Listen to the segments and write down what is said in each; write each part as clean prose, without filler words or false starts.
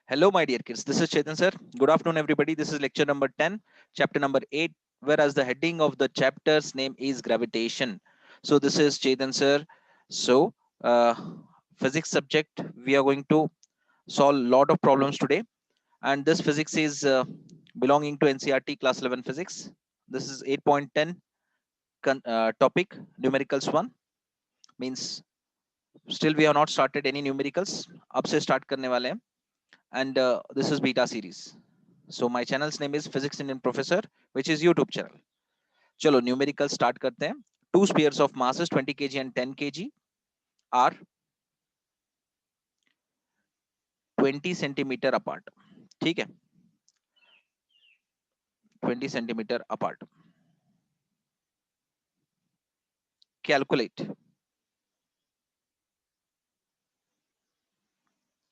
Hello, my dear kids. This is Chetan sir. Good afternoon, everybody. This is lecture number 10, chapter number 8, whereas the heading of the chapter's name is gravitation. So, this is Chetan sir. So, uh, physics subject, we are going to solve a lot of problems today. And this physics is belonging to NCRT class 11 physics. This is 8.10 topic, numericals 1. Means still we have not started any numericals. अब से start करने वाले हैं. And this is beta series. So my channel's name is Physics Indian Professor, which is YouTube channel. चलो numerical start करते हैं. Two spheres of masses 20 kg and 10 kg are 20 centimeter apart. ठीक है, 20 centimeter apart.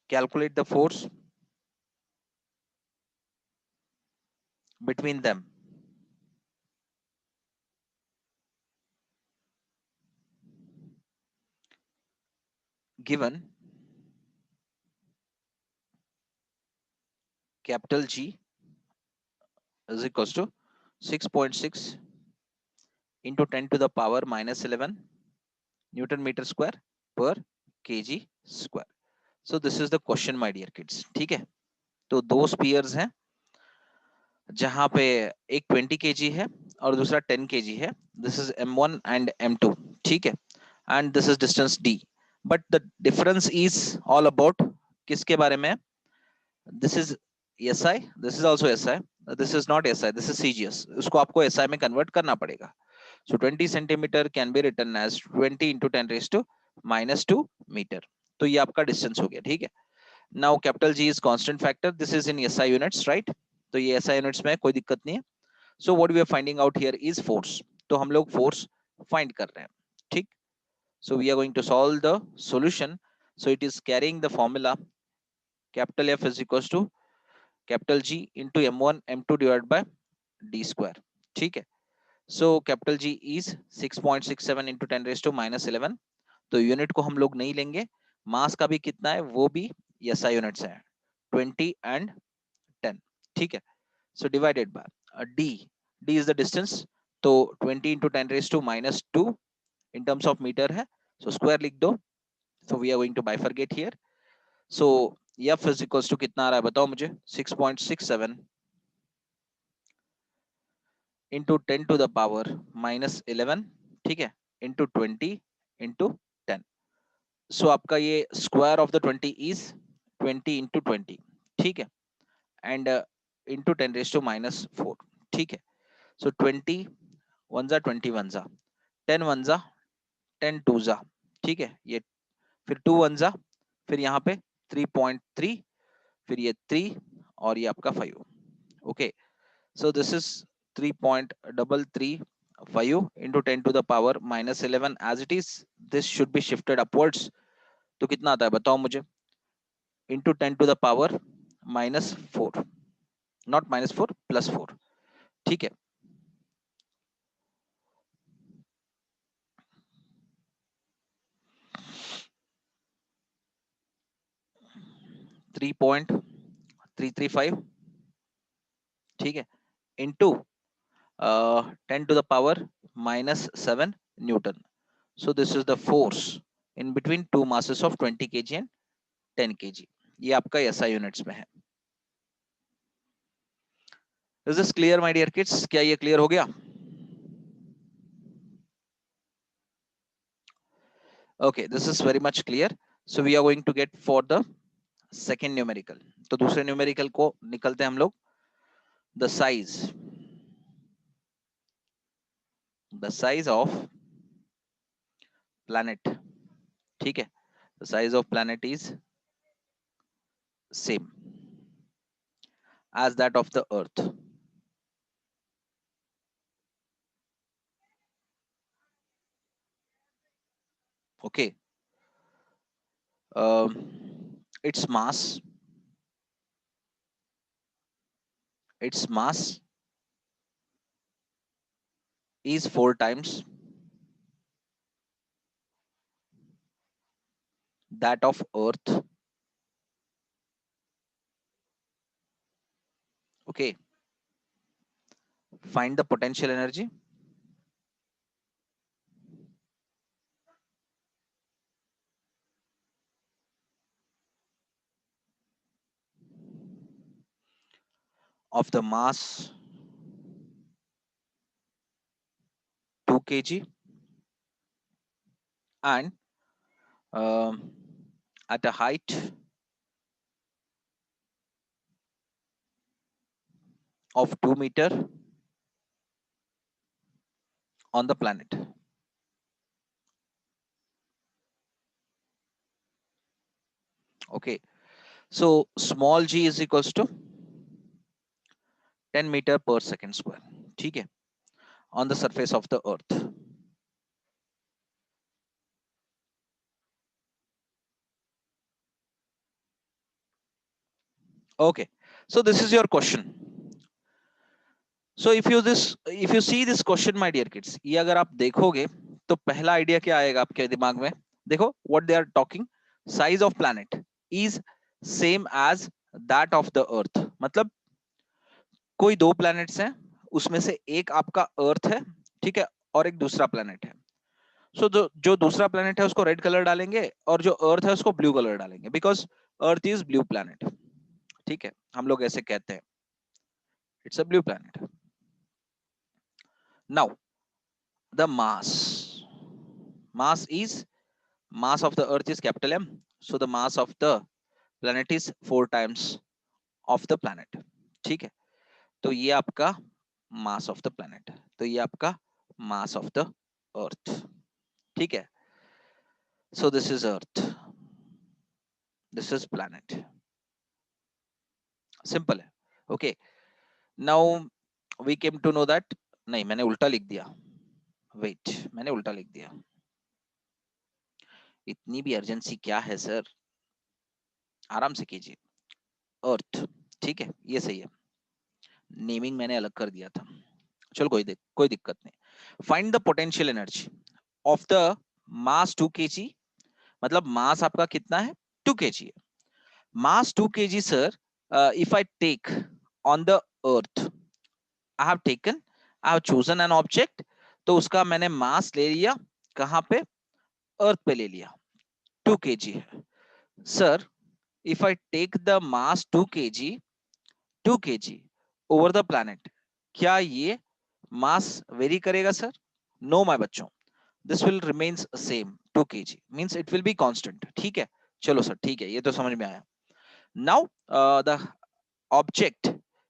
Calculate the force between them. Given capital G is equals to 6.6 into 10 to the power minus 11 Newton meter square per kg square. So this is the question, my dear kids. ठीक है, तो दो spheres हैं जहां पे एक 20 kg है और दूसरा 10 kg है. This is m1 and m2. ठीक है, and this is distance d. But the difference is all about किसके बारे में? This is SI, this is also SI, this is not SI, this is CGS. उसको आपको SI में convert करना पड़ेगा. So 20 centimeter can be written as 20 into 10 raised to minus 2 meter. तो ये आपका डिस्टेंस हो गया. ठीक है, now capital G is constant factor. This is in SI units, right? तो ये SI यूनिट्स में कोई दिक्कत नहीं है. So what we are finding out here is force. तो हम लोग फोर्स फाइंड कर रहे हैं. ठीक, so we are going to solve the solution. So it is carrying the formula capital F is equals to capital G into m1 m2 divided by d square. ठीक है, so capital G is 6.67 into 10 raised to minus 11. तो unit को हम लोग नहीं लेंगे. मास का भी कितना है वो भी SI यूनिट्स है, 20 एंड 10. ठीक है, so divided by d. d is the distance. तो 20 into 10 raised to minus 2 in terms of meter है, so square लिख दो. so we are going to bifurcate here. so F is equals to कितना आ रहा है बताओ मुझे? 6.67 into 10 to the power minus 11. ठीक है, into 20 into 10. सो आपका ये square of the 20 is 20 into 20. ठीक है, and into 10 raised to minus 4. ठीक है, सो 20 1 जा 20 1 जा 10 1 जा 10 2 जा. ठीक है, ये फिर 2 1 जा, फिर यहाँ पे 3.3, फिर ये 3 और ये आपका 5. Okay, so this is 3.335 into 10 to the power minus 11 as it is. This should be shifted upwards. तो कितना आता है बताओ मुझे? into 10 to the power minus 4, not minus 4, plus 4. ठीक है, 3.335. ठीक है, into 10 to the power minus 7 Newton. So this is the force in between two masses of 20 kg and 10 kg. ये आपका SI यूनिट्स में है. Is this clear, my dear kids? क्या ये क्लियर हो गया? Okay, this is very much clear. So we are going to get for the second numerical. तो दूसरे न्यूमेरिकल को निकलते हैं हम लोग. The size of planet. ठीक है, the size of planet is same as that of the earth. Okay, its mass is 4 times that of earth Okay, find the potential energy of the mass 2 kg and um, at a height of 2 meter on the planet. Okay, so small g is equals to 10 meter per second square. ठीक है, on the surface of the earth. Okay, so this is your question. So if you see this question, my dear kids, ये अगर आप देखोगे तो पहला idea क्या आएगा आपके दिमाग में? देखो what they are talking, size of planet is same as that of the earth. मतलब कोई दो प्लैनेट्स हैं, उसमें से एक आपका अर्थ है, ठीक है, और एक दूसरा प्लैनेट है. सो जो दूसरा प्लैनेट है उसको रेड कलर डालेंगे और जो अर्थ है उसको ब्लू कलर डालेंगे, because earth is blue planet. ठीक है, हम लोग ऐसे कहते हैं, it's a blue planet. Now the mass is, mass of the earth is capital M, so the mass of the planet is 4 times of the planet. ठीक है, तो ये आपका mass of the planet, तो ये आपका mass of the earth. ठीक है, so this is earth, this is planet. Simple है. Okay, now we came to know that, नहीं मैंने उल्टा लिख दिया, वेट मैंने उल्टा लिख दिया. इतनी भी अर्जेंसी क्या है सर, आराम से कीजिए. अर्थ, ठीक है, ये सही है, नेमिंग मैंने अलग कर दिया था. चलो कोई दिक्कत नहीं. Find the potential energy of the mass 2 kg. मतलब मास आपका कितना है, 2 kg है. Mass 2 kg sir, if I take on the earth, I have taken, I have chosen an object, तो उसका मैंने मास ले लिया, कहां पे, अर्थ पे ले लिया, 2 kg है. Sir if I take the mass 2 kg, 2 kg over the planet, क्या ये मास वेरी करेगा सर? नो माय बच्चों, this will remains same, 2 kg means it will be constant. ठीक है, चलो सर ठीक है, ये तो समझ में आया. Now the object,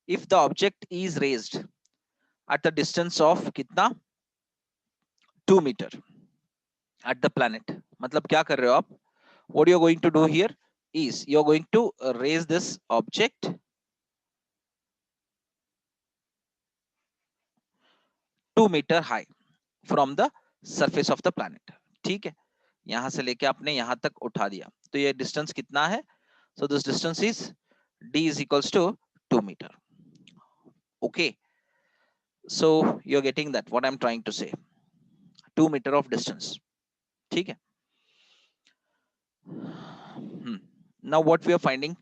if the object is raised at the distance of कितना, 2 meter at the planet, मतलब क्या कर रहे हो आप, what you are going to do here is you are going to raise this object 2 meter high from the surface of the planet. ठीक है, यहां से लेके आपने यहां तक उठा दिया, तो ये डिस्टेंस कितना है? so this distance is d is equals to 2 meter. okay, so you're getting that what I'm trying to say, 2 meter of distance. ठीक है. Now what we are finding,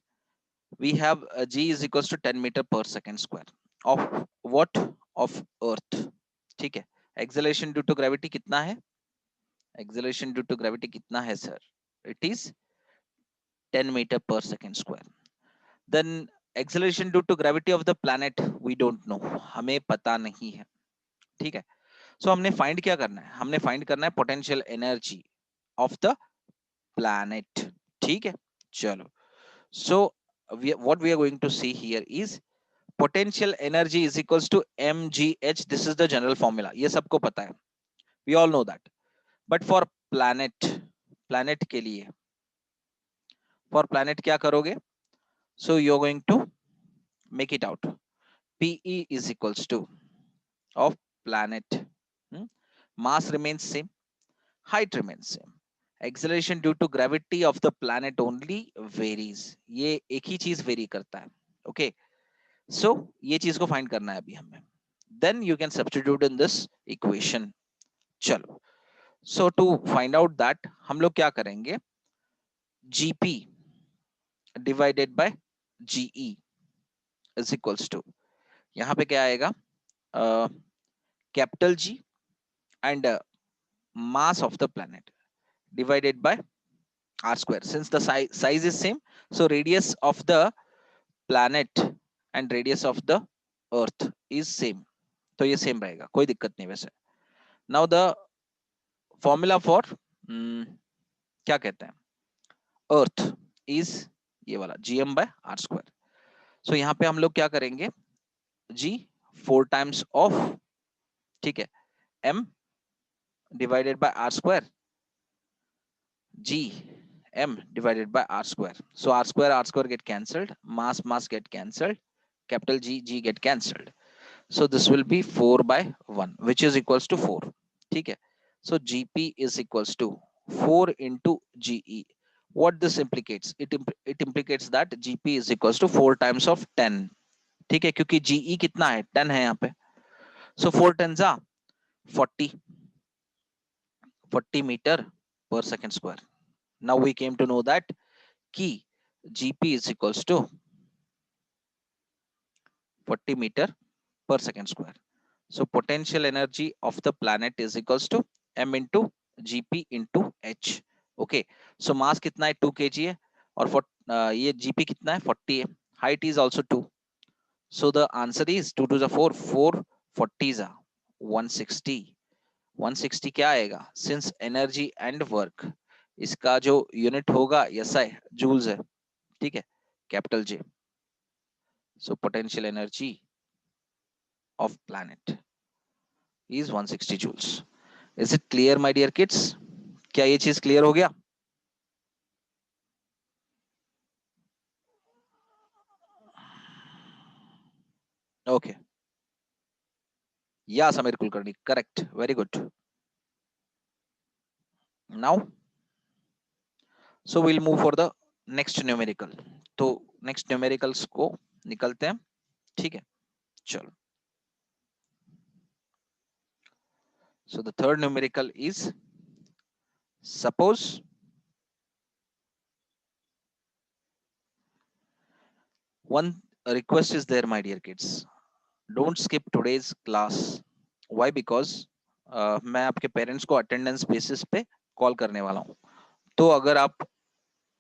we have g is equals to 10 meter per second square of what, of earth. ठीक है, acceleration due to gravity कितना है, acceleration due to gravity कितना है sir, it is 10 meter per second square. then acceleration due to gravity of the planet we don't know, हमें पता नहीं है. ठीक है, सो हमने फाइंड क्या करना है, हमने फाइंड करना है potential energy of the planet. ठीक है, चलो, so what we are going to see here is potential energy is equals to mgh. this is the general formula, ये सबको पता है, we all know that. but for planet के लिए, for planet क्या करोगे, so you are going to make it out, pe is equals to of planet, mass remains same, height remains same, acceleration due to gravity of the planet only varies. ये एक ही चीज very करता है. okay, so ये चीज को find करना है अभी हमें, then you can substitute in this equation. चलो, so to find out that हम लोग क्या करेंगे, gp divided by ge is equals to यहाँ पे क्या आएगा, capital G and mass of the planet divided by r square. Since the size is same, so radius of the planet and radius of the earth is same. तो ये same रहेगा, कोई दिक्कत नहीं वैसे. नाउ द फॉर्मूला फॉर क्या कहते हैं, अर्थ इज ये वाला gm by r square. सो यहाँ पे हम लोग क्या करेंगे, g 4 times of, ठीक है, m divided by r square, g m divided by r square. So r square get cancelled, mass get cancelled, capital G get cancelled. So this will be 4 by 1 which is equals to 4. ठीक है. So gp is equals to 4 into ge. What this implicates, it implicates that gp is equals to 4 times of 10. ठीक है, क्योंकि ge कितना है, 10 है यहाँ पे. So 4 tens are 40 meter per second square. Now we came to know that key gp is equals to 40 meter per second square. So potential energy of the planet is equals to m into gp into h. Okay, so mass कितना है, 2 kg है, और ये gp कितना है, 40 है. Height is also 2. So the answer is 2 to the 4, 4 40s are 160. 160 क्या आएगा, since energy and work इसका जो यूनिट होगा SI जूल्स है. ठीक है, capital J. So potential energy of planet is 160 joules. Is it clear my dear kids? क्या ये चीज क्लियर हो गया? ओके, या Sameer Kulkarni, correct, very good. Now so will move for the next numerical. तो नेक्स्ट न्यूमेरिकल्स को निकलते हैं. ठीक है, चलो. So the third numerical is, suppose one request is there my dear kids, don't skip today's class. Why? Because मैं आपके parents को अटेंडेंस बेसिस पे कॉल करने वाला हूँ. तो अगर आप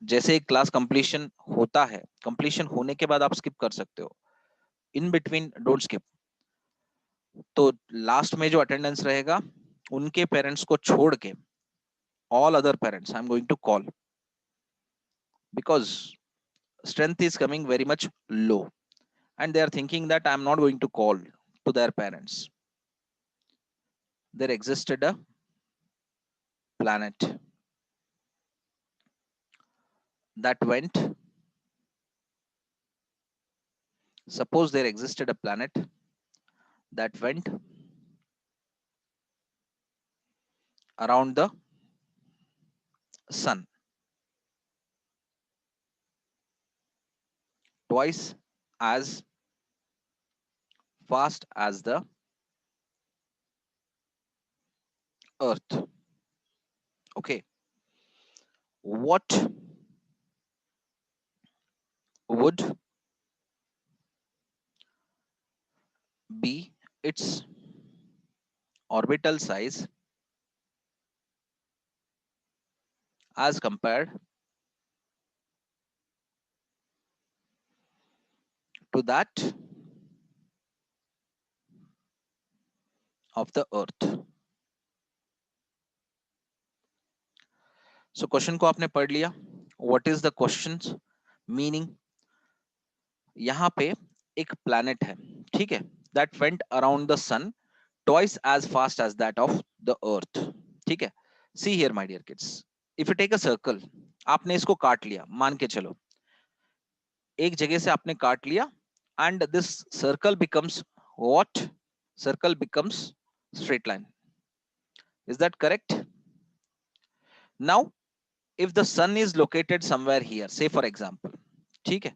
जैसे एक क्लास कंप्लीशन होता है, कंप्लीशन होने के बाद आप स्किप कर सकते हो, इन बिटवीन डोंट स्किप. तो लास्ट में जो अटेंडेंस रहेगा उनके पेरेंट्स को छोड़ के all other parents I'm going to call, because strength is coming very much low and they are thinking that I'm not going to call to their parents. There existed a planet that went, suppose there existed a planet that went around the sun twice as fast as the earth. Okay, what would be its orbital size as compared to that of the earth? So question को आपने पढ़ लिया. What is the question meaning? यहाँ पे एक planet है, ठीक है, that went around the sun twice as fast as that of the earth. ठीक है, see here my dear kids, if you take a circle, आपने इसको काट लिया, मान के चलो एक जगह से आपने काट लिया, and this circle becomes what? Circle becomes straight line. Is that correct? Now if the sun is located somewhere here, say for example, ठीक है,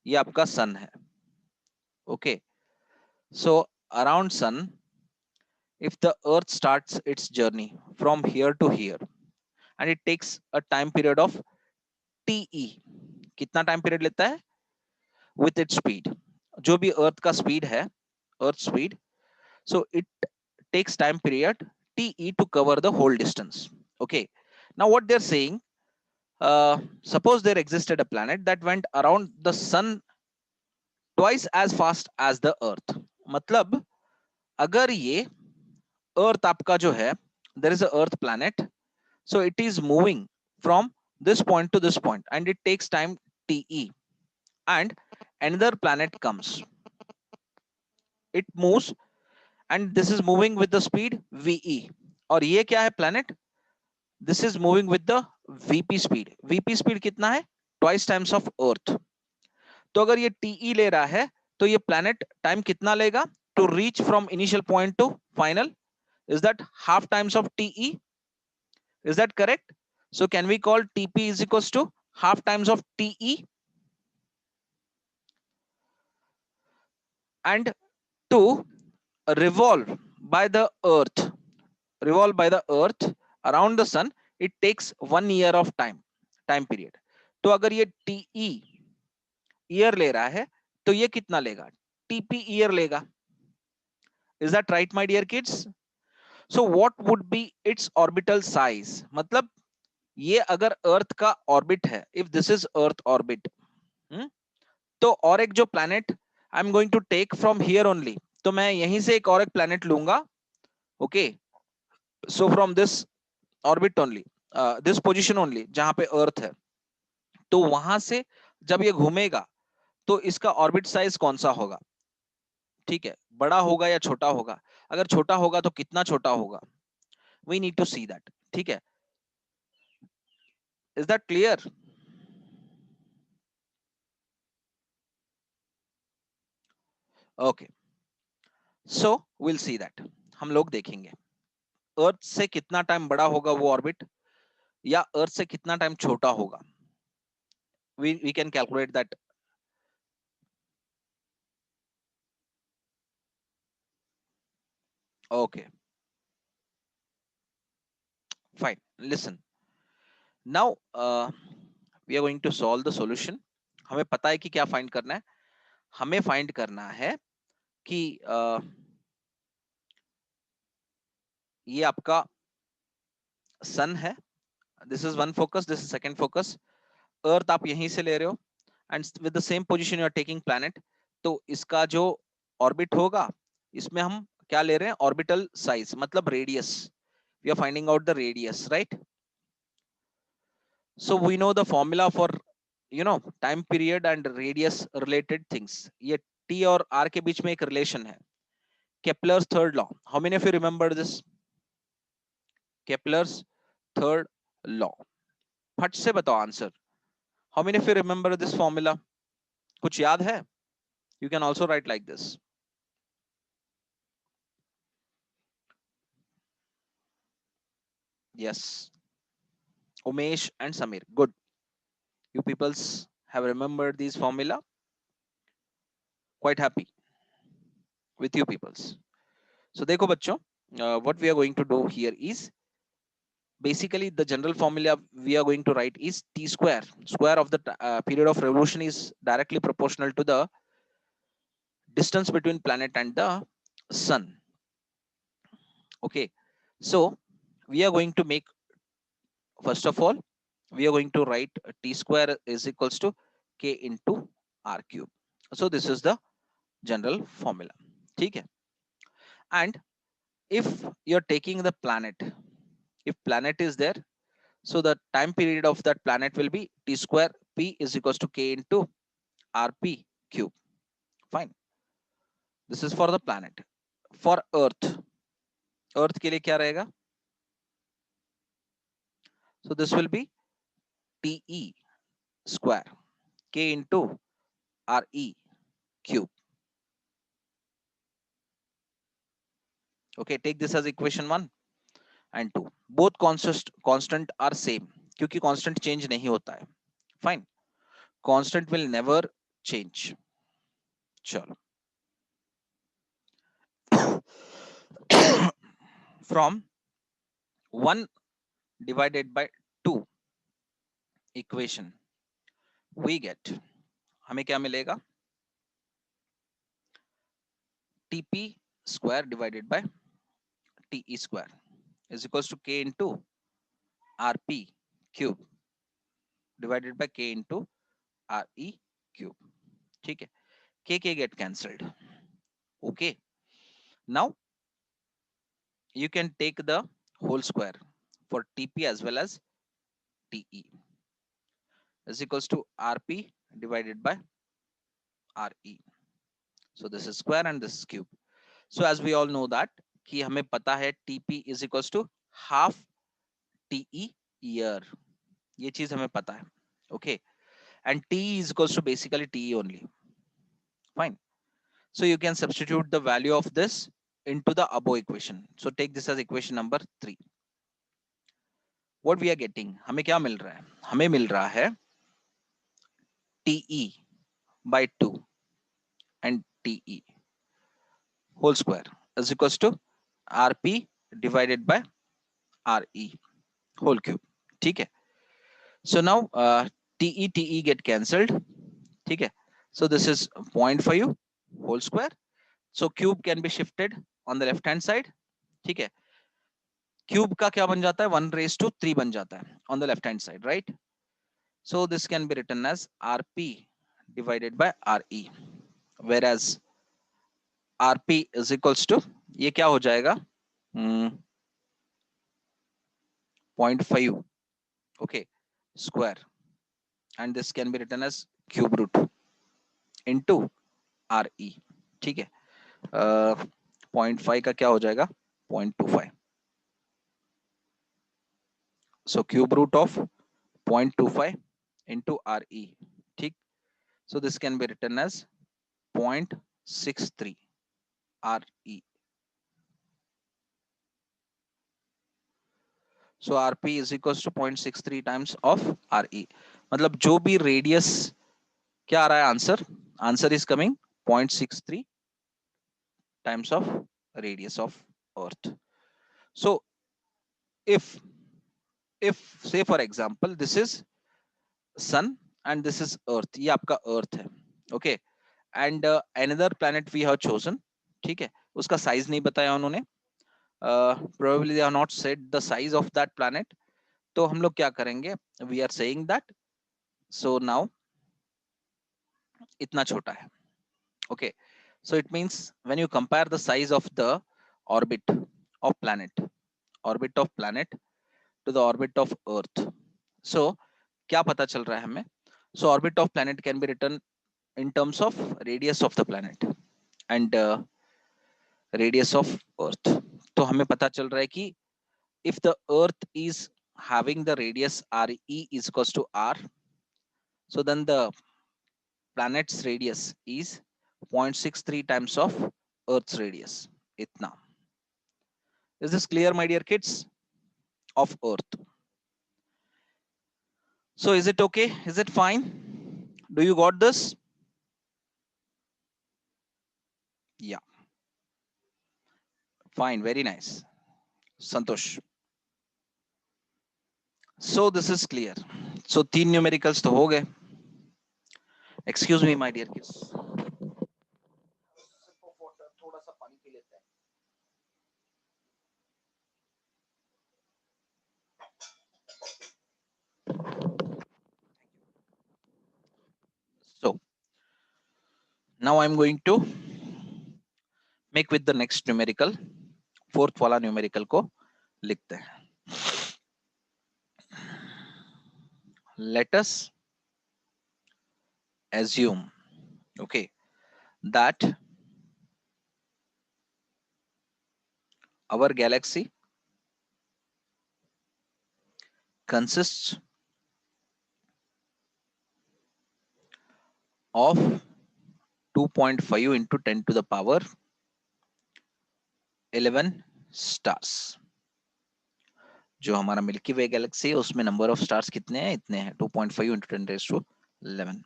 ये आपका sun है. Okay, so around sun, if the earth starts its journey from here to here and it takes a time period of te, कितना time period लेता है? With its speed, जो भी अर्थ का स्पीड है, अर्थ speed, so it takes time period te to cover the whole distance. Okay, now what they're saying, suppose there existed a planet that went around the sun twice as fast as the earth. मतलब अगर ये अर्थ आपका जो है, there is a earth planet, so it is moving from this point to this point and it takes time te, and another planet comes, it moves and this is moving with the speed ve, और ये क्या है planet, this is moving with the vp speed. vp speed कितना है, twice times of earth. तो अगर ये te ले रहा है तो ये planet टाइम कितना लेगा to reach from initial point to final, is that half times of te, is that correct? So can we call tp is equals to half times of te, and to revolve by the earth, revolve by the earth around the sun, it takes 1 year of time period. तो अगर ये te year ले रहा है तो ये कितना लेगा, tp ईयर लेगा. Is that right my dear kids? So what would be its orbital size, मतलब ये अगर अर्थ का ऑर्बिट है, if this is earth orbit, तो और एक जो planet I am going to take from here only, तो मैं यहीं से एक और एक प्लैनेट लूंगा. Okay, so from this orbit only, this position only जहां पे अर्थ है, तो वहां से जब ये घूमेगा तो इसका ऑर्बिट साइज कौन सा होगा? ठीक है, बड़ा होगा या छोटा होगा? अगर छोटा होगा तो कितना छोटा होगा? We need to see that. ठीक है, is that clear? Okay, so will see that, हम लोग देखेंगे अर्थ से कितना टाइम बड़ा होगा वो ऑर्बिट, या अर्थ से कितना टाइम छोटा होगा. We can calculate that. Okay, fine, listen. Now we are going to solve the solution. हमें पता है कि क्या फाइंड करना है. हमें फाइंड करना है कि ये आपका सन है, this is one focus, this is second focus. Earth आप यहीं से ले रहे हो and with the same position you are taking planet, तो इसका जो ऑर्बिट होगा, इसमें हम क्या ले रहे हैं, ऑर्बिटल साइज मतलब radius. We are finding out the radius, right? So we know the formula for time period and radius related things. ये टी और आर के बीच में एक रिलेशन है, Kepler's third law. How many of you remember this Kepler's third law? फट से बताओ answer. How many of you remember this formula? कुछ याद है? You can also write like this. Yes, Umesh and Samir. Good. You peoples have remembered these formula. Quite happy with you peoples. So देखो बच्चों, what we are going to do here is basically the general formula we are going to write is t square. Square of the period of revolution is directly proportional to the distance between planet and the sun. Okay. So we are going to make, first of all, we are going to write t square is equals to k into r cube. So this is the general formula. ठीक है. And if you're taking the planet, if planet is there, so the time period of that planet will be t square p is equals to k into rp cube. Fine. This is for the planet. For earth, earth के लिए क्या रहेगा? So this will be te square k into re cube. Okay, take this as equation 1 and 2. Both constant are same, क्योंकि constant change नहीं होता है. Fine. Constant will never change. चलो. From 1 divided by 2 equation we get, हमें क्या मिलेगा? TP square divided by TE square is equals to K into RP cube divided by K into RE cube. ठीक है, K get cancelled. Okay, now you can take the whole square for TP as well as TE is equals to RP divided by RE. So this is square and this is cube. So as we all know that कि हमें पता है TP is equals to half TE year. ये चीज हमें पता है. Okay, and TE is equals to basically TE only. Fine. So you can substitute the value of this into the above equation. So take this as equation number 3. What we are getting? हमें क्या मिल रहा है? हमें मिल रहा है TE by 2 and TE whole square is equals to RP divided by RE whole cube. ठीक है. So now TE get cancelled. ठीक है. So this is 0.5 whole square. So cube can be shifted on the left hand side. ठीक है. Cube का क्या बन जाता है? 1/3 बन जाता है on the left hand side, right? So this can be written as RP divided by RE, whereas RP is equals to ये क्या हो जाएगा? 0.5 okay square, and this can be written as cube root into RE. ठीक है. 0.5 का क्या हो जाएगा? 0.25. So cube root of 0.25 into RE. ठीक. So this can be written as 0.63 RE. So RP is equals to 0.63 times of RE. मतलब जो भी रेडियस क्या आ रहा है answer? Answer is coming 0.63 times of radius of Earth. So if say for example this is Sun and this is Earth, ये आपका Earth है, okay, and another planet we have chosen, ठीक है, उसका size नहीं बताया उन्होंने, probably they have not said the size of that planet. तो हम लोग क्या करेंगे? We are saying that so now इतना छोटा है. Okay, so it means when you compare the size of the orbit of planet to the orbit of Earth, so क्या पता चल रहा है हमें? So orbit of planet can be written in terms of radius of the planet and radius of Earth. तो हमें पता चल रहा है कि if the Earth is having the radius RE is equals to R, so then the planet's radius is 0.63 times of Earth's radius. Itna. Is this clear, my dear kids? Of Earth. So is it okay? Is it fine? Do you got this? Yeah. Fine. Very nice. Santosh. So this is clear. So 3 numericals तो हो गए. Excuse me, my dear kids. थोड़ा सा पानी P लेते हैं. So now I'm going to make with the next numerical. Fourth वाला numerical को लिखते हैं. Let us assume, okay, that our galaxy consists of 2.5 into 10 to the power 11 stars. जो हमारा मिल्की वे गैलेक्सी है उसमें नंबर ऑफ स्टार्स कितने हैं? इतने हैं, 2.5 into 10 raised to 11.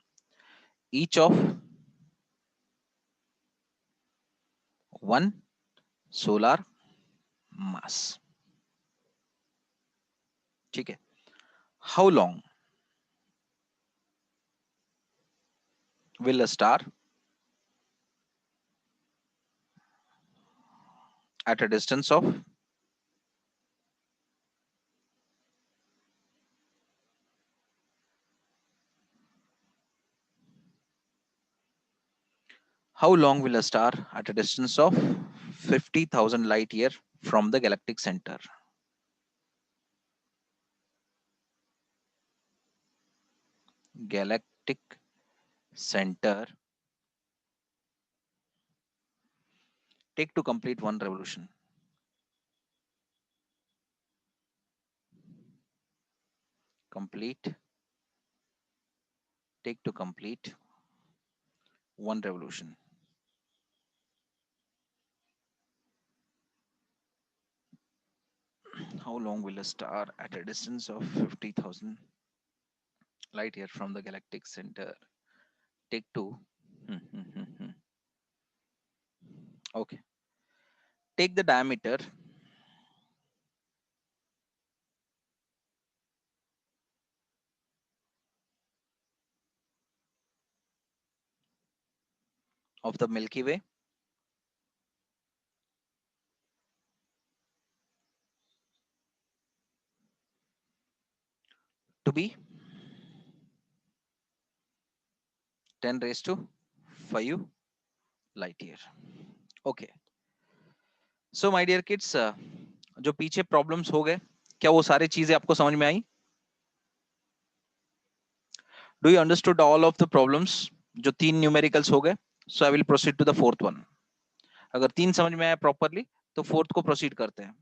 Each of one solar mass. ठीक है. How long will a star at a distance of how long will a star at a distance of 50,000 light year from the galactic center? Galactic center take to complete one revolution. Take to complete one revolution. How long will a star at a distance of 50,000 light year from the galactic center take to? Okay. Take the diameter of the Milky Way to be 10 raised to 5 light year. Okay. So my dear kids, जो पीछे problems हो गए, क्या वो सारी चीजें आपको समझ में आई? Do you understood all of the problems? जो 3 न्यूमेरिकल्स हो गए. So I will proceed to the fourth one. अगर 3 समझ में आया प्रॉपरली तो फोर्थ को प्रोसीड करते हैं.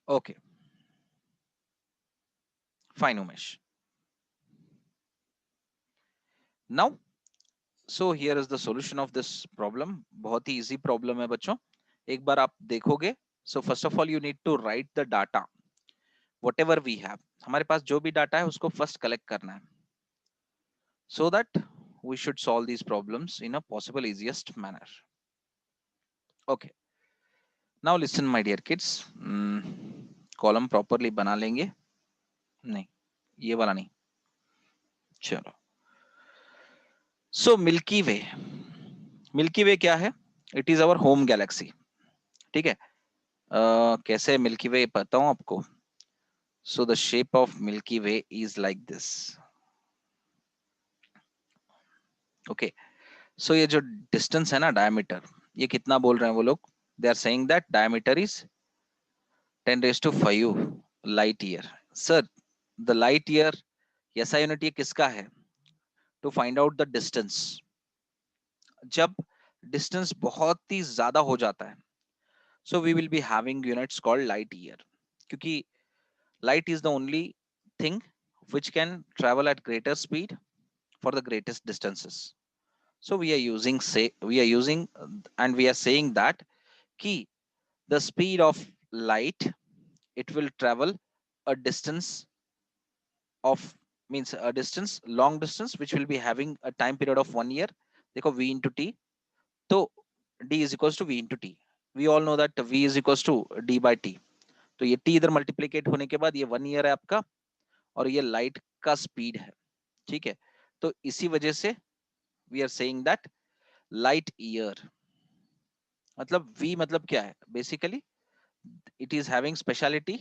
Okay. Fine, Umesh. Now, so here is the solution of this problem. बहुत ही easy problem है बच्चों. एक बार आप देखोगे. So first of all, you need to write the data. Whatever we have. हमारे पास जो भी डाटा है उसको फर्स्ट कलेक्ट करना है. So that we should solve these problems in a possible easiest manner. Okay. Now listen, my dear kids. Column properly बना लेंगे. नहीं, ये वाला नहीं. चलो. So Milky Way. Milky Way क्या है? It is our home galaxy. ठीक है. कैसे Milky Way बताऊं आपको? So the shape of Milky Way is like this. Okay. So ये जो distance है ना, diameter, ये कितना बोल रहे हैं वो लोग? They are saying that diameter is 10 raised to 5 light year. Sir, the light year, SI unit ये किसका है? To find out the distance. जब distance बहुत ही ज्यादा हो जाता है, so we will be having units called light year. क्योंकि light is the only thing which can travel at greater speed for the greatest distances. So we are using and we are saying that key the speed of light, it will travel a distance of means a distance long distance which will be having a time period of 1 year. देखो v into t, तो d is equals to v into t. We all know that v is equals to d by t. तो ये t इधर मल्टीप्लिकेट होने के बाद ये 1 year है आपका और ये लाइट का स्पीड है. ठीक है. तो इसी वजह से we are saying that light year मतलब v मतलब क्या है? Basically it is having speciality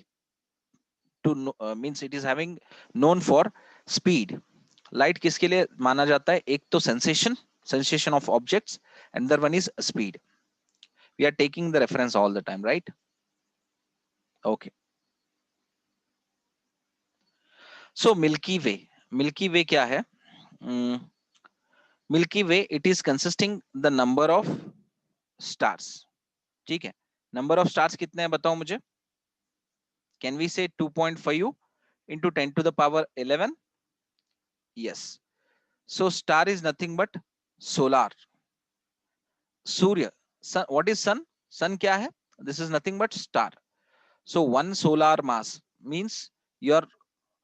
to means it is having known for speed. Light किसके लिए माना जाता है? एक तो sensation of objects, another one is speed. We are taking the reference all the time, right? Okay. So Milky Way क्या है? Milky Way it is consisting the number of stars. ठीक है. नंबर ऑफ स्टार्स कितने हैं बताओ मुझे? Can we से 2.5 into 10 to the power 11? Yes. So star is nothing but solar. Surya. Sun, what is sun? Sun क्या है? This is nothing but star. So one solar mass means you are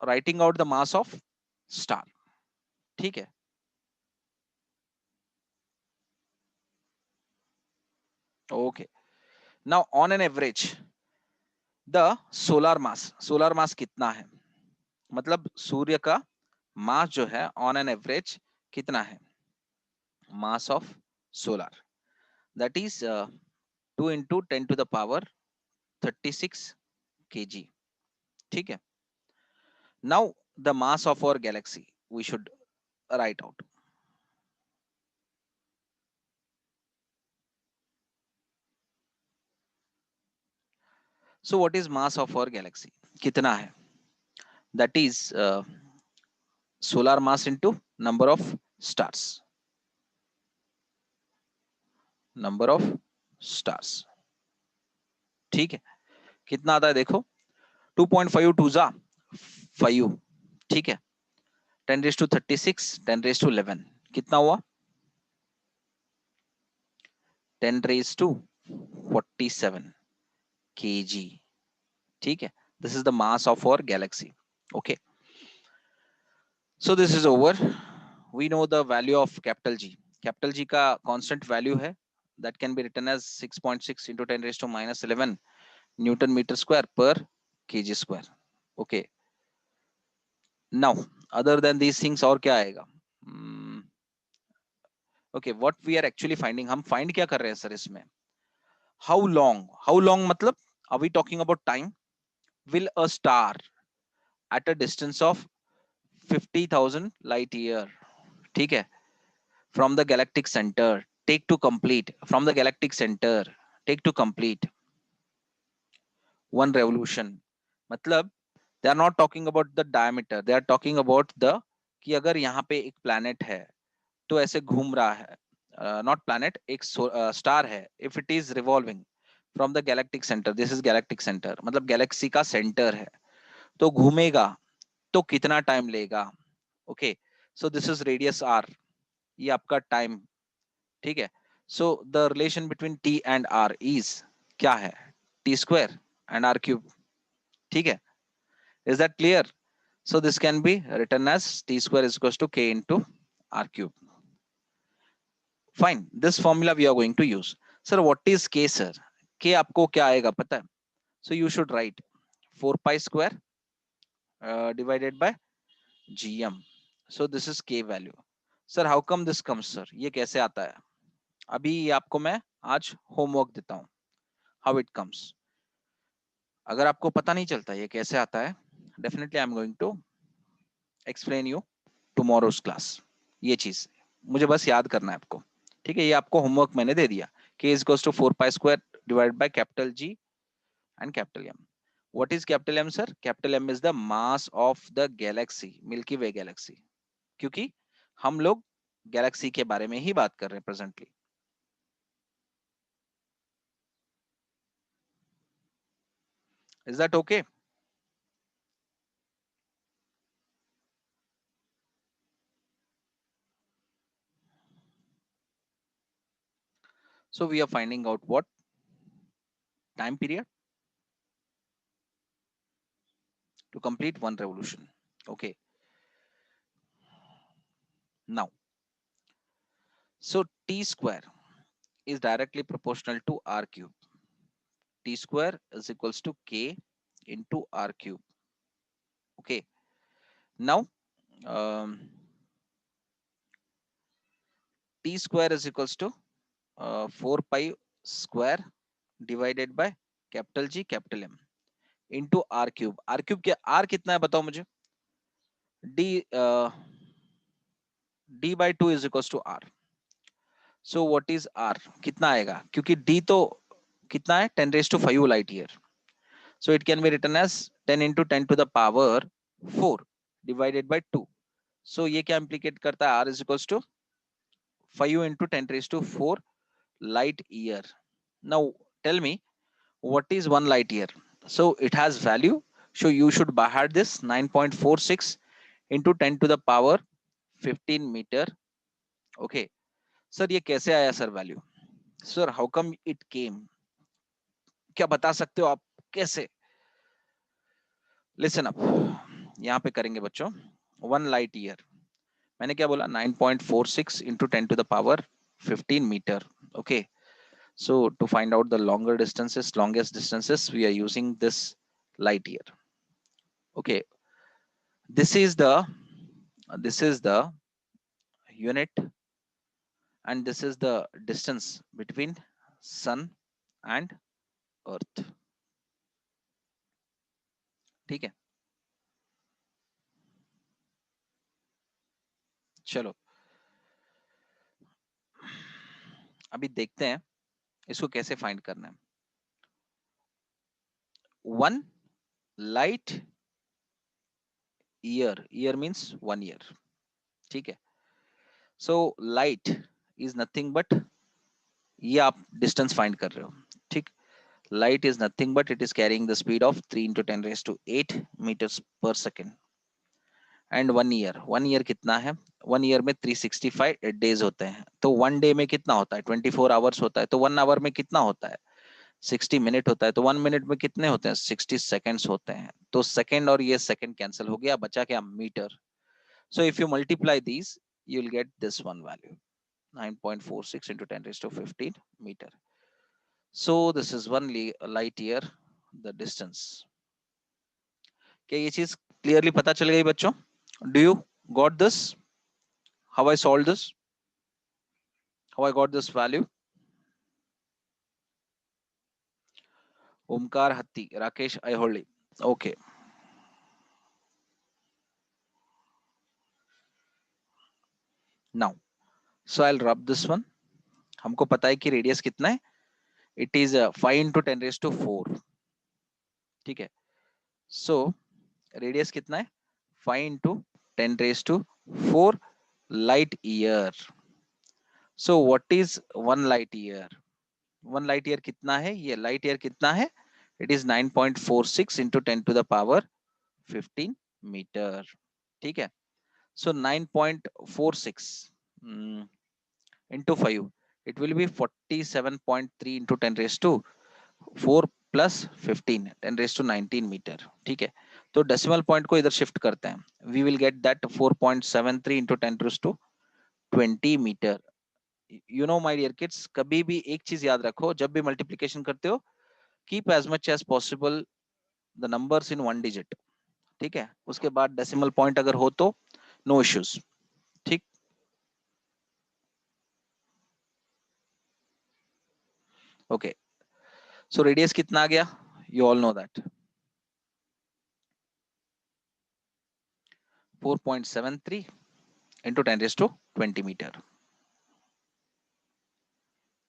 writing out the mass of star. ठीक है. Okay. Now on an average, the solar mass कितना है? मतलब सूर्य का मास जो है ऑन एन एवरेज कितना है, mass of solar, that is 2 into 10 to the power 36 kg. ठीक है. Now the mass of our galaxy we should write out. So what is mass of our galaxy? कितना है? That is solar mass into number of stars. Number of stars. ठीक है. कितना आता है देखो, 2.5 2 जा 5. ठीक है. 10 raised to 36, 10 raised to 11, कितना हुआ? 10 raised to 47 kg. ठीक है. This is the mass of our galaxy. Okay. So this is over. We know the value of capital G. Capital G का constant value है, that can be written as 6.6 into 10 raised to minus 11 Newton meter square per kg square. Okay. Now, other than these things और क्या आएगा? Okay, what we are actually finding, हम find क्या कर रहे हैं सर इसमें? How long? How long मतलब, are we talking about time? Will a star at a distance of 50,000 light year, ठीक है, from the galactic center take to complete, from the galactic center take to complete one revolution, मतलब they are not talking about the diameter, they are talking about the, कि अगर यहाँ पे एक planet है तो ऐसे घूम रहा है, not planet, एक star है, if it is revolving from the galactic center, this is galactic center, मतलब galaxy का center है, तो घूमेगा तो कितना टाइम लेगा? Okay, so this is radius r, ये आपका टाइम. ठीक है. So the relation between t and r is क्या है? t square and r cube. ठीक है. Is that clear? So this can be written as t square is equals to k into r cube. Fine, this formula we are going to use. Sir what is k sir? k आपको क्या आएगा पता है? So you should write 4 pi square divided by gm. So this is k value. Sir, how come this comes, sir? ये कैसे आता है? अभी ये आपको मैं आज होमवर्क देता हूँ. How it comes. अगर आपको पता नहीं चलता ये कैसे आता है, definitely I am going to explain you tomorrow's class. ये चीज मुझे बस याद करना है आपको. ठीक है, ये आपको होमवर्क मैंने दे दिया. k is equals to 4 pi square divided by capital G and capital M. What is capital M, sir? Capital M is the mass of the galaxy, Milky Way galaxy. क्योंकि हम लोग गैलेक्सी के बारे में ही बात कर रहे हैं presently. Is that okay? So we are finding out what time period to complete one revolution. Okay. Now, so t square is directly proportional to r cube. T square is equals to k into r cube. Okay. Now, t square is equals to 4 pi square divided by capital G capital M into r cube. R cube क्या, r कितना है बताओ मुझे? d d by 2 is equals to r. So what is r? कितना आएगा? क्योंकि d तो कितना है? 10 raised to 5 light year. So it can be written as 10 into 10 to the power 4 divided by 2. So ये क्या implicate करता है? R is equals to 5 into 10 raised to 4 light year. Now tell me, what is 1 light year? So it has value. So you should by heart this 9.46 into 10 to the power 15 meter. Okay. Sir ये कैसे आया sir value? Sir how come it came? क्या बता सकते हो आप कैसे? Listen up, यहाँ पे करेंगे बच्चों. 1 लाइट ईयर मैंने क्या बोला? 9.46 into 10 to the power 15 meter. Okay, so to find out the longest distances we are using this light year. Okay, this is the unit, and this is the distance between sun and earth. ठीक है, चलो अभी देखते हैं इसको कैसे find करना है. 1 light year means 1 year. ठीक है, so light is nothing but, ये आप डिस्टेंस फाइंड कर रहे हो. ठीक, light is nothing but it is carrying the speed of 3 into 10 raised to 8 meters per second. And 1 year कितना है? 1 ईयर में 365 डेज होते हैं, तो 1 डे में कितना होता है? 24 आवर्स होता है. तो 1 आवर में कितना होता है? 60 मिनट होता है. तो 1 मिनट में कितने होते हैं? 60 सेकेंड्स होते हैं. तो सेकेंड और ये सेकेंड कैंसिल हो गया, बचा क्या? Meter. So if you multiply these you will get this one value, 9.46 into 10 raised to 15 meter. So this is 1 light year, the distance. क्या ये चीज क्लियरली पता चल गई बच्चों? Do you got this? How I solve this? How I got this value? Omkar Hatti, Rakesh Aholi. Okay, now so I will rub this one. हमको पता है कि रेडियस कितना है. It is 5 into 10 raised to 4. ठीक है, सो रेडियस कितना है? 5 into 10 raised to 4 light year. So what is 1 light year? 1 light year कितना है? ये light year कितना है? इट इज 9.46 into 10 to the power 15 meter. ठीक है, so 9.46 into 5, it will be 47.3 into 10 raised to 4 plus 15, 10 raised to 19 metre. ठीक है, तो डेसिमल पॉइंट को इधर शिफ्ट करते हैं. We will get that 4.73 into 10 raised to 20 meter. You know my dear kids, कभी भी एक चीज याद रखो, जब भी मल्टीप्लिकेशन करते हो, keep as much as possible the numbers in 1 digit. ठीक है, उसके बाद डेसिमल पॉइंट अगर हो तो नो इश्यूज. ठीक, ओके. सो रेडियस कितना आ गया? You all know that 4.73 into 10 raised to 20 meter.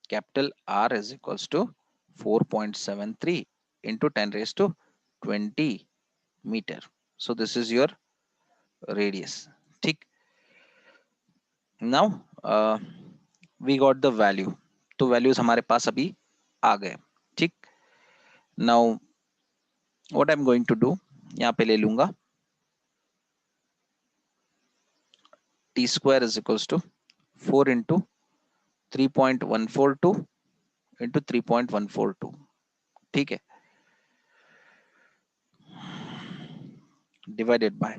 Capital R is equals to 4.73 into 10 raised to 20 meter. So this is your radius. ठीक, now we got the value. तो values हमारे पास अभी आ गए. ठीक, now what I'm going to do, यहाँ पे ले लूंगा t square is equals to 4 into 3.142 into 3.142. ठीक है, divided by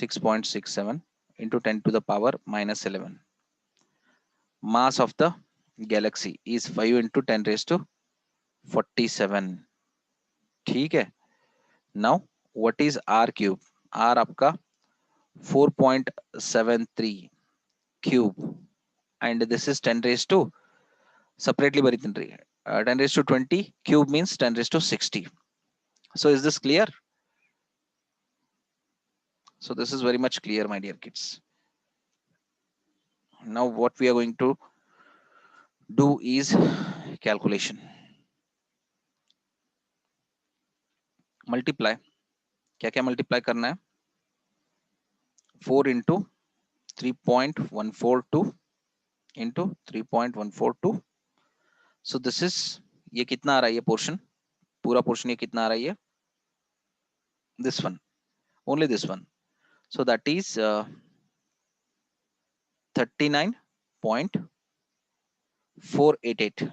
6.67 into 10 to the power minus 11. Mass of the galaxy is 5 into 10 raised to 47. ठीक है, now what is r cube? r आपका 4.73 cube, and this is 10 raised to separately baritan 10 raised to 20 cube means 10 raised to 60. So is this clear? So this is very much clear, my dear kids. Now what we are going to do is calculation. Multiply. क्या क्या multiply करना है? 4 into 3.142 into 3.142. So this is, ये कितना आ रहा है? ये portion, पूरा पोर्शन ये कितना आ रहा है? ये this one, only this one. So that is 39.488.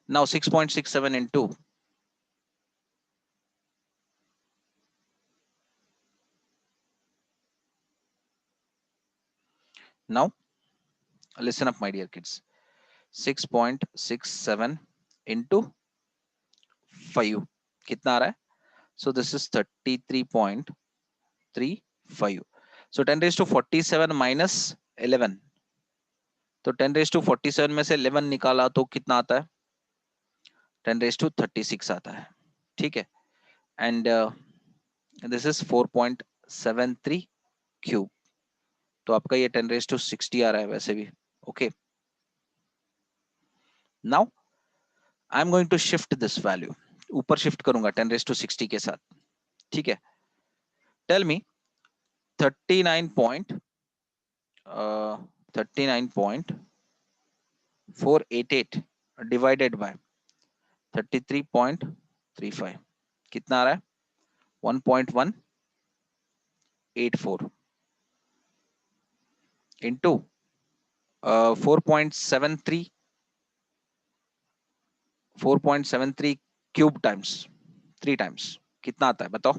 Now 6.67 into now listen up, my dear kids. 6.67 into 5. कितना आ रहा है? So this is 33.35. So 10 raised to 47 minus 11. तो 10 raised to 47 में से 11 निकाला तो कितना आता है? 10 raised to 36 आता है. ठीक है. And this is 4.73 cube. तो आपका ये 10 raised to 60 आ रहा है वैसे भी. Okay. Now I'm going to shift this value. ऊपर शिफ्ट करूंगा 10 raised to 60 के साथ. ठीक है. Tell me 39.488 divided by 33.35 कितना आ रहा है? 1.184 into 4.73 क्यूब टाइम्स 3 टाइम्स कितना आता है बताओ?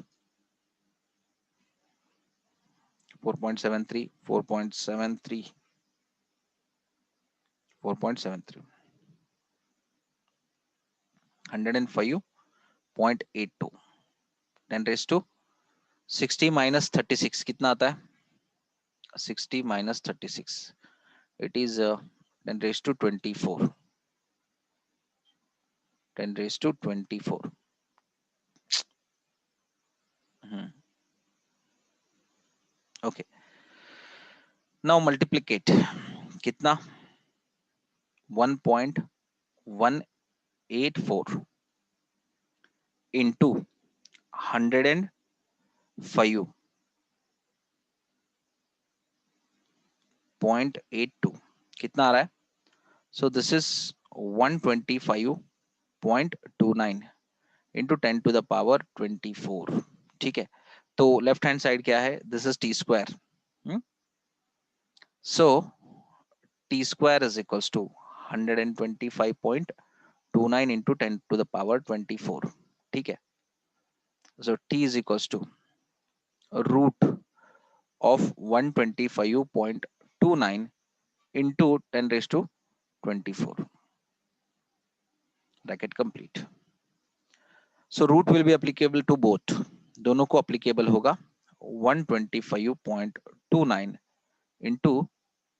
4.73 4.73 4.73 105.82 10 raised to 60 minus 36 कितना आता है? 60 minus 36 it is 10 raised to 24 10 raised to 24 okay now multiplicate कितना? 1.184 into 105.82 कितना आ रहा है? So this is 125.29 into 10 to the power 24. ठीक है. तो लेफ्ट हैंड साइड क्या है? This is T square. So T square is equals to 125.29 into 10 to the power 24. ठीक है. So t is equals to root of 125.29 into 10 raised to 24. Bracket complete. So root will be applicable to both. दोनों को applicable होगा 125.29 into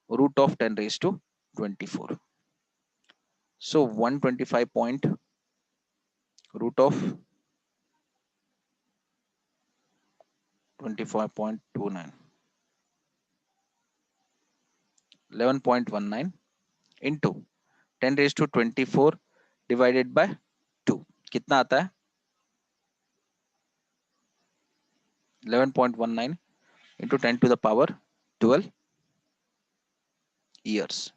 root of 10 raised to 24. So 125 point root of 25.29 11.19 into 10 raised to 24 divided by 2 कितना आता है? 11.19 into 10 to the power 12 years.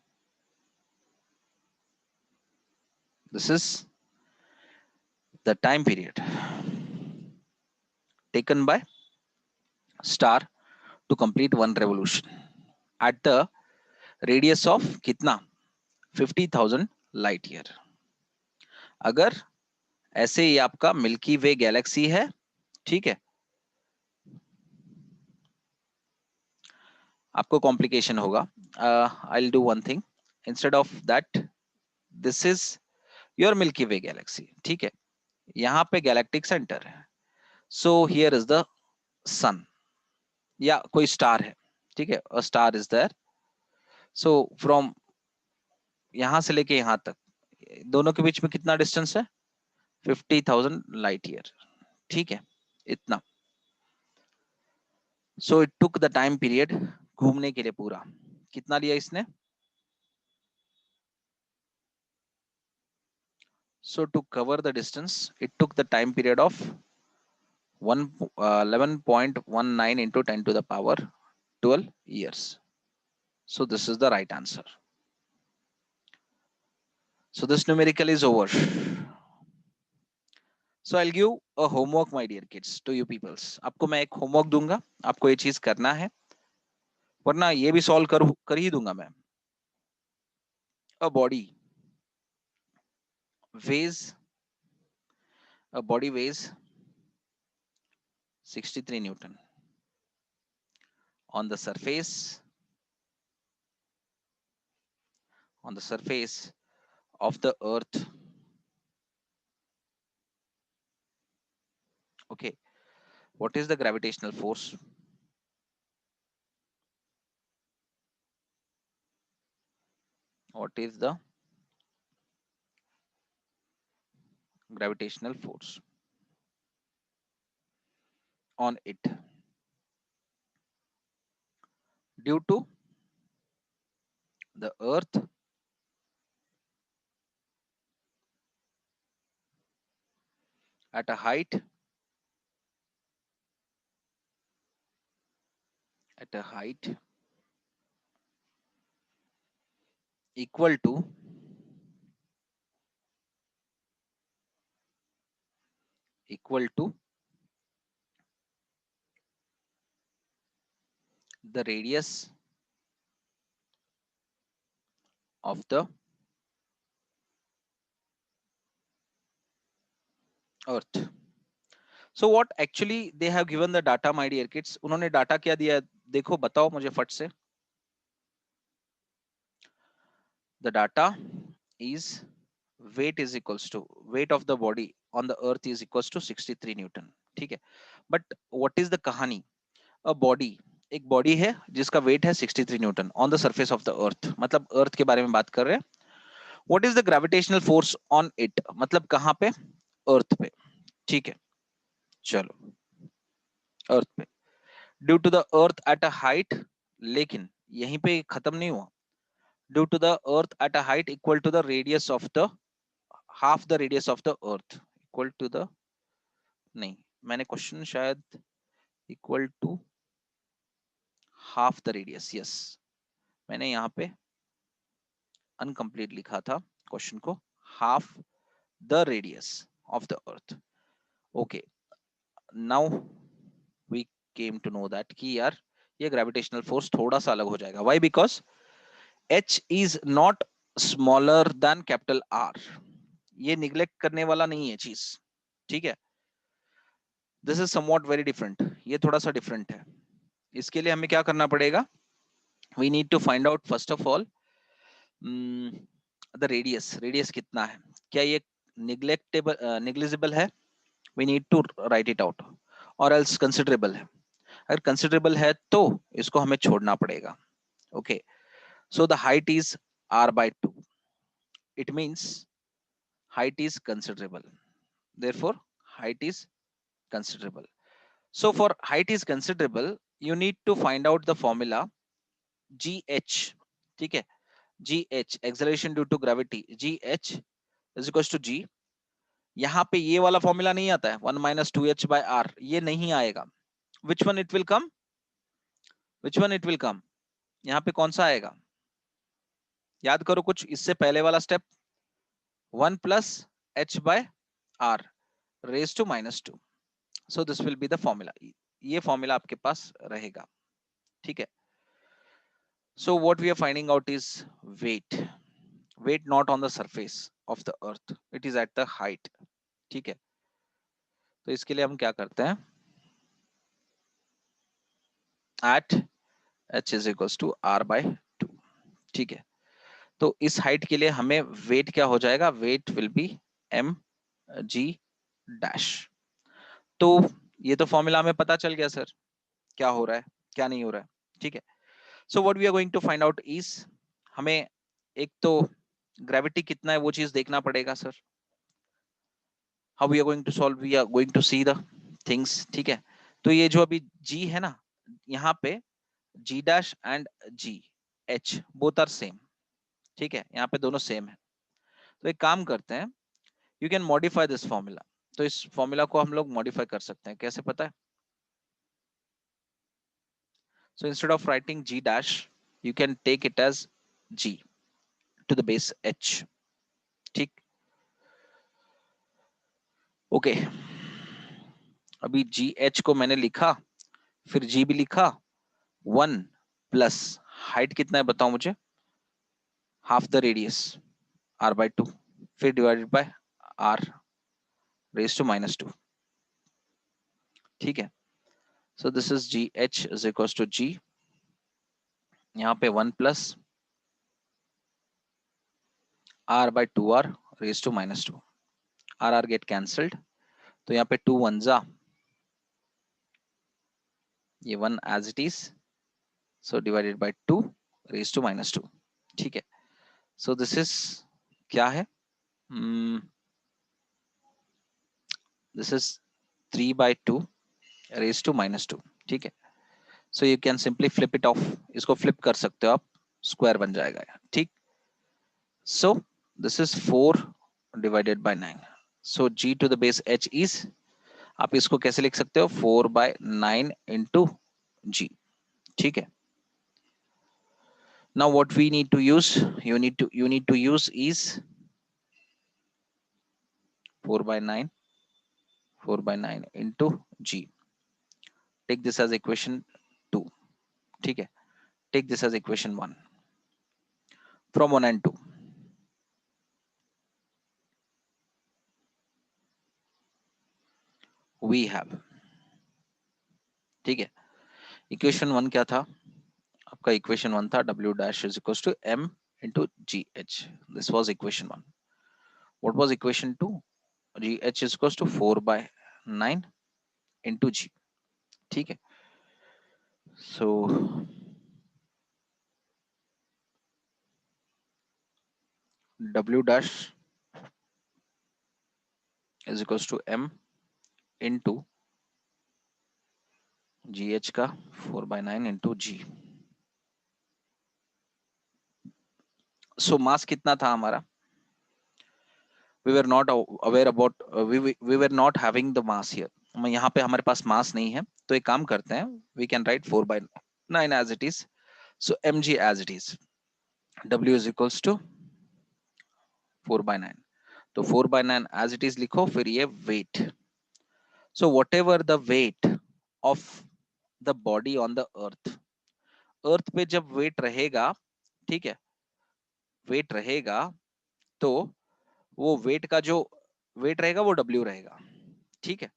This is the time period taken by star to complete one revolution at the radius of कितना? 50,000 light year. अगर ऐसे ही आपका milky Way Galaxy है, ठीक है, आपको कॉम्प्लिकेशन होगा. I will do one thing instead of that. This is your Milky Way galaxy. ठीक है. यहाँ पे गैलेक्टिक सेंटर है. So here is the sun या कोई स्टार है. ठीक है. A star is there. So from यहां से लेके यहां तक दोनों के बीच में कितना डिस्टेंस है? 50,000 लाइट ईयर. ठीक है. इतना. So it took the time period घूमने के लिए पूरा कितना लिया इसने? So to cover the distance, it took the time period of 11.19 into 10 to the power 12 years. So this is the right answer. So this numerical is over. So I'll give a homework, my dear kids, to you peoples. आपको मैं एक homework दूंगा, आपको ये चीज करना है, वरना ये भी solve कर ही दूंगा मैं. A body weighs 63 Newton. On the surface of the earth Okay, what is the gravitational force? What is the gravitational force on it due to the earth at a height equal to the radius of the earth. So what actually they have given the data, my dear kids? उन्होंने data क्या दिया है? देखो बताओ मुझे फट से. The data is weight is equals to weight of the body on the earth is equals to 63 Newton. ठीक है, बट व्हाट इज द कहानी? अ बॉडी, एक बॉडी है जिसका वेट है 63 Newton on the surface of the अर्थ, मतलब अर्थ के बारे में बात कर रहे हैं. What is the gravitational force on it, मतलब कहां पे? अर्थ पे. ठीक है, चलो अर्थ पे, due to the earth at a height. लेकिन यहीं पे खत्म नहीं हुआ. Due to the earth at a height equal to the radius of the half the radius of the earth equal to the, नहीं मैंने क्वेश्चन शायद equal to half the radius, yes मैंने यहाँ पे अनकंप्लीट लिखा था क्वेश्चन को, half the radius of the earth. Okay, now we came to know that कि यार ये ग्रेविटेशनल फोर्स थोड़ा सा अलग हो जाएगा. Why? Because H is not smaller than capital R. ये निग्लेक्ट करने वाला नहीं है चीज. ठीक है, this is somewhat very different. ये थोड़ा सा डिफरेंट है. इसके लिए हमें क्या करना पड़ेगा? We need to find out first of all the radius. Radius कितना है? क्या ये निग्लिजिबल है? We need to write it out. और एल्स कंसिडरेबल है. अगर कंसिडरेबल है तो इसको हमें छोड़ना पड़ेगा. Okay, so the height is r/2. It means height is considerable, therefore height is considerable. So for height is considerable, you need to find out the formula gh. ठीक है, gh acceleration due to gravity, gh is equals to g. यहाँ पे ये वाला formula नहीं आता है 1 minus 2h by r, ये नहीं आएगा. which one it will come? which one it will come? यहाँ पे कौन सा आएगा? याद करो कुछ इससे पहले वाला step. 1 plus h by r raised to minus 2. So this will be the formula. ये फॉर्मूला आपके पास रहेगा. ठीक है, so what we are finding out is weight. Weight not on the surface of the earth, it is at the height. ठीक है, तो इसके लिए हम क्या करते हैं? at h is equals to r/2. ठीक है, तो इस हाइट के लिए हमें वेट क्या हो जाएगा? Weight will be mg dash. तो ये तो फॉर्मूला हमें पता चल गया सर, क्या हो रहा है क्या नहीं हो रहा है. ठीक है, so what we are going to find out is, हमें एक तो ग्रेविटी कितना है वो चीज देखना पड़ेगा sir. How we are going to solve? We are going to see the things. ठीक है, तो ये जो अभी g है ना, यहाँ पे g dash and g h both are same. ठीक है, यहाँ पे दोनों सेम है. तो एक काम करते हैं, you can modify this formula. तो इस फॉर्मूला को हम लोग मॉडिफाई कर सकते हैं. कैसे पता है? So instead of writing g dash, you can take it as g to the base h. ठीक, ओके. अभी जी एच को मैंने लिखा, फिर जी भी लिखा. 1 प्लस हाइट कितना है बताओ मुझे? हाफ द रेडियस r/2, फिर divided by r raise to -2. ठीक है, so this is G H is equals to G, यहाँ पे 1 plus r/2r raise to -2. r get cancelled, तो यहाँ पे 2 1 जा ये 1 as it is, so divided by 2 raised to minus 2. ठीक है, so this is क्या है, this is 3 by 2 raised to minus 2. ठीक है, so you can simply flip it off, इसको flip कर सकते हो आप, स्क्वायर बन जाएगा. ठीक, so this is 4 divided by 9, so g to the base h is, आप इसको कैसे लिख सकते हो, 4 by 9 into g. ठीक है, now what we need to use, you need to use is 4 by 9 into g. Take this as equation 2. ठीक है, take this as equation 1 from 1 and 2. We have, ठीक है, equation 1 क्या था आपका, equation 1 था w dash is equals to m into gh. This was equation 1. What was equation 2? gh is equals to 4 by 9 into g. ठीक है, so w dash is equals to m into gh का 4 by 9 into g. So mass कितना था हमारा, we were not aware about we were not having the mass here. यहाँ पे हमारे पास मास नहीं है, तो एक काम करते हैं, we can write 4 by 9 as it is. So mg as it is, w is equals to 4 by 9. तो 4 by 9 as it is लिखो, फिर ये weight. So whatever the weight of the body on the earth पे जब weight रहेगा, ठीक है, weight रहेगा, तो वो weight का जो weight रहेगा वो w रहेगा. ठीक है,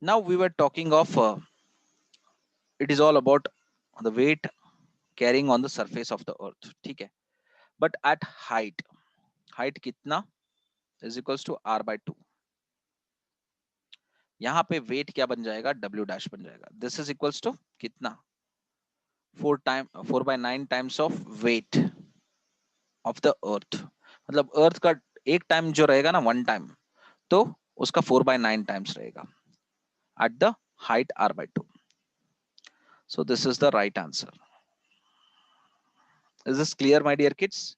now we were talking of it is all about the weight carrying on the surface of the earth. ठीक है, but at height कितना is equals to r by 2. यहाँ पे weight क्या बन जाएगा, w dash बन जाएगा. This is equals to कितना, 4 by 9 times of weight of the earth. मतलब earth का एक टाइम जो रहेगा ना, 1 टाइम, तो उसका 4 by 9 times रहेगा at the height r by 2. So this is the right answer. Is this clear, my dear kids?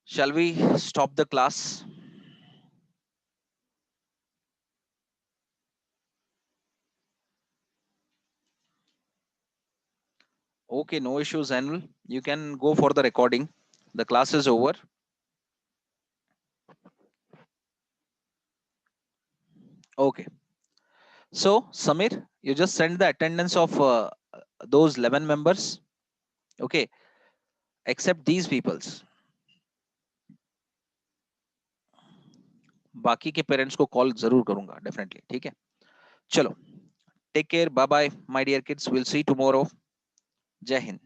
Shall we stop the class? Okay, no issues, Anil. You can go for the recording. The class is over. Okay. So, Samir, you just send the attendance of those 11 members. Okay. Except these peoples. बाकी के parents को call जरूर करूंगा, definitely. ठीक है, चलो, take care, bye bye my dear kids, will see tomorrow. जय हिंद.